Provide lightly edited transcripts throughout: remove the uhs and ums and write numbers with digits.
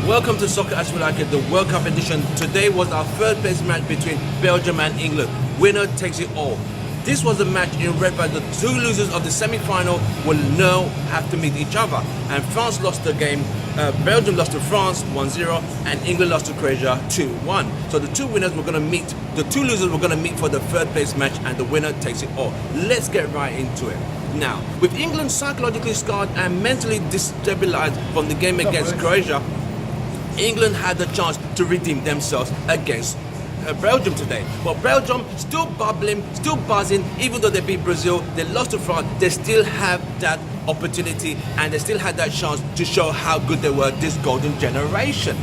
Welcome to Soccer As We Like It, the World Cup edition. Today was our third place match between Belgium and England. Winner takes it all. This was a match in red by the two losers of the semi-final will now have to meet each other. And France lost the game. Belgium lost to France 1-0 and England lost to Croatia 2-1. So the two winners were going to meet, the two losers were going to meet for the third place match, and the winner takes it all. Let's get right into it. Now, with England psychologically scarred and mentally destabilized from the game against Croatia, England had the chance to redeem themselves against Belgium today. But Belgium still bubbling, still buzzing. Even though they beat Brazil, they lost to France, they still have that opportunity and they still had that chance to show how good they were this golden generation.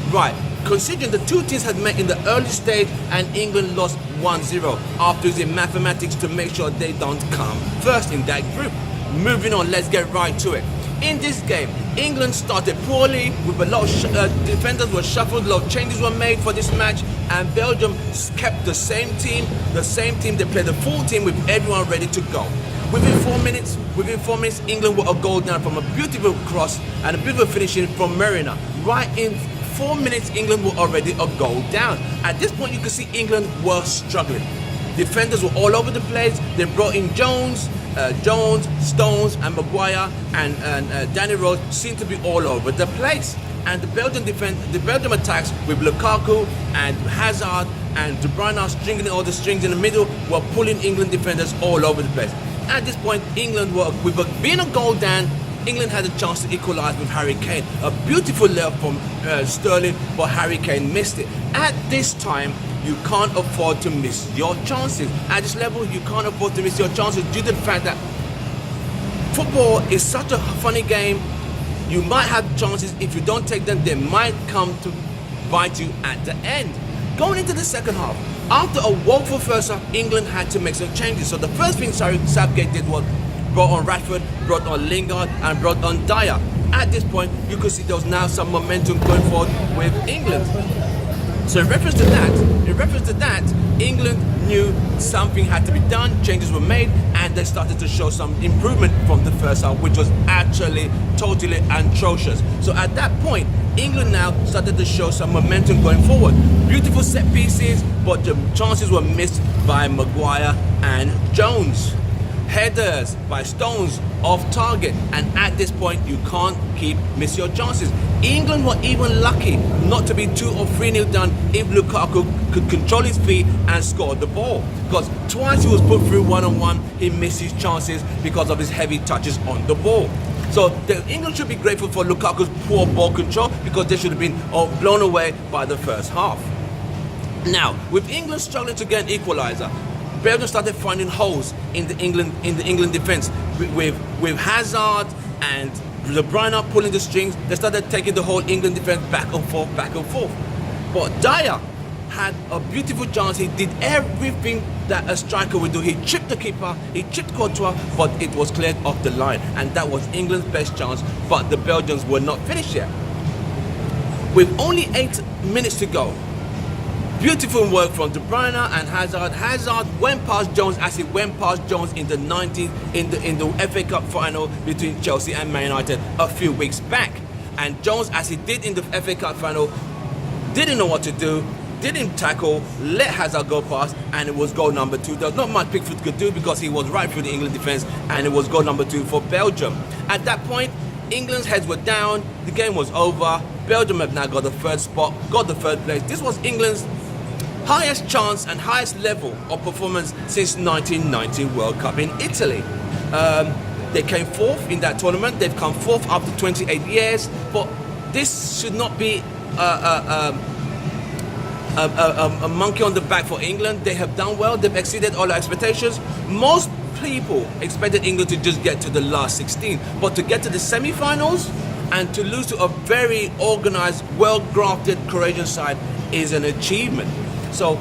Right, considering the two teams had met in the early stage and England lost 1-0 after using mathematics to make sure they don't come first in that group. Moving on, let's get right to it. In this game, England started poorly with a lot of defenders were shuffled, a lot of changes were made for this match, and Belgium kept the same team. They played the full team with everyone ready to go. Within 4 minutes, England were a goal down from a beautiful cross and a beautiful finishing from Marina. Right in 4 minutes, England were already a goal down. At this point, you could see England were struggling. Defenders were all over the place. They brought in Jones, Stones, and Maguire, and Danny Rose seemed to be all over the place. And the Belgium attacks with Lukaku and Hazard and De Bruyne stringing all the strings in the middle were pulling England defenders all over the place. At this point, England were, being a goal down, England had a chance to equalise with Harry Kane. A beautiful left from Sterling, but Harry Kane missed it. At this time, you can't afford to miss your chances. At this level, you can't afford to miss your chances due to the fact that football is such a funny game. You might have chances. If you don't take them, they might come to bite you at the end. Going into the second half, after a woeful first half, England had to make some changes. So the first thing Southgate did was brought on Rashford, brought on Lingard, and brought on Dyer. At this point, you could see there was now some momentum going forward with England. So in reference to that, England knew something had to be done, changes were made, and they started to show some improvement from the first half, which was actually totally atrocious. So at that point, England now started to show some momentum going forward. Beautiful set pieces, but the chances were missed by Maguire and Jones. Headers by Stones off target, and at this point you can't miss your chances. England were even lucky not to be 2 or 3-0 down if Lukaku could control his feet and score the ball, because twice he was put through one-on-one, he missed his chances because of his heavy touches on the ball. So England should be grateful for Lukaku's poor ball control, because they should have been blown away by the first half. Now, with England struggling to get an equaliser, Belgium started finding holes in the England defence with Hazard and De Bruyne pulling the strings. They started taking the whole England defence back and forth. But Dyer had a beautiful chance. He did everything that a striker would do. He chipped the keeper, he chipped Courtois, but it was cleared off the line, and that was England's best chance. But the Belgians were not finished yet. With only 8 minutes to go, beautiful work from De Bruyne and Hazard. Hazard went past Jones as he went past Jones in the 90s in the FA Cup final between Chelsea and Man United a few weeks back. And Jones, as he did in the FA Cup final, didn't know what to do, didn't tackle, let Hazard go past, and it was goal number 2. There was not much Pickford could do because he was right through the England defence, and it was goal number 2 for Belgium. At that point, England's heads were down, the game was over. Belgium have now got the third spot, got the third place. This was England's highest chance and highest level of performance since 1990 World Cup in Italy. They came 4th in that tournament. They've come 4th after 28 years. But this should not be a monkey on the back for England. They have done well. They've exceeded all our expectations. Most people expected England to just get to the last 16, but to get to the semi-finals and to lose to a very organised, well-grafted Croatian side is an achievement. So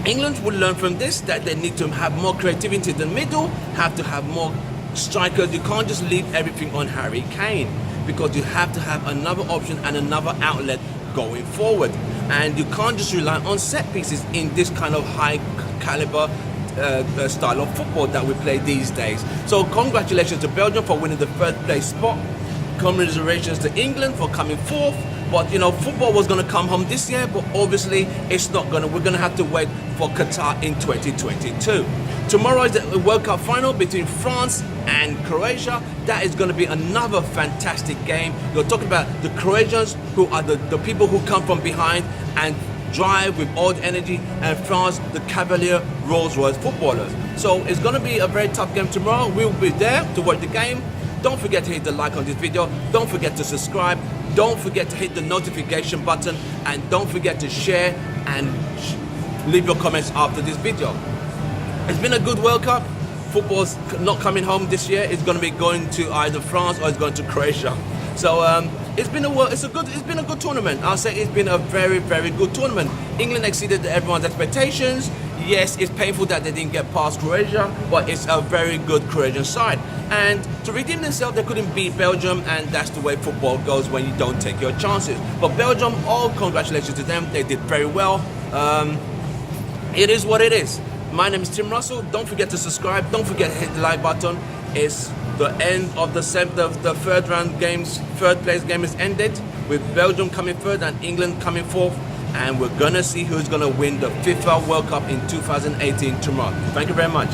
England would learn from this that they need to have more creativity in the middle, have to have more strikers. You can't just leave everything on Harry Kane, because you have to have another option and another outlet going forward. And you can't just rely on set pieces in this kind of high caliber style of football that we play these days. So congratulations to Belgium for winning the third place spot. Congratulations to England for coming fourth. But you know, football was going to come home this year, but obviously it's not going to. We're going to have to wait for Qatar in 2022. Tomorrow is the World Cup final between France and Croatia. That is going to be another fantastic game. You're talking about the Croatians, who are the people who come from behind and drive with all the energy, and France, the Cavalier Rolls-Royce footballers. So it's going to be a very tough game tomorrow. We'll be there to watch the game. Don't forget to hit the like on this video. Don't forget to subscribe. Don't forget to hit the notification button, and don't forget to share and leave your comments after this video. It's been a good World Cup. Football's not coming home this year. It's going to be going to either France or it's going to Croatia. So it's been a good tournament. I'll say it's been a very, very good tournament. England exceeded everyone's expectations. Yes, it's painful that they didn't get past Croatia, but it's a very good Croatian side. And to redeem themselves, they couldn't beat Belgium, and that's the way football goes when you don't take your chances. But Belgium, all congratulations to them. They did very well. It is what it is. My name is Tim Russell. Don't forget to subscribe. Don't forget to hit the like button. It's the end of the third round games. Third place game is ended with Belgium coming third and England coming fourth. And we're gonna see who's gonna win the FIFA World Cup in 2018 tomorrow. Thank you very much.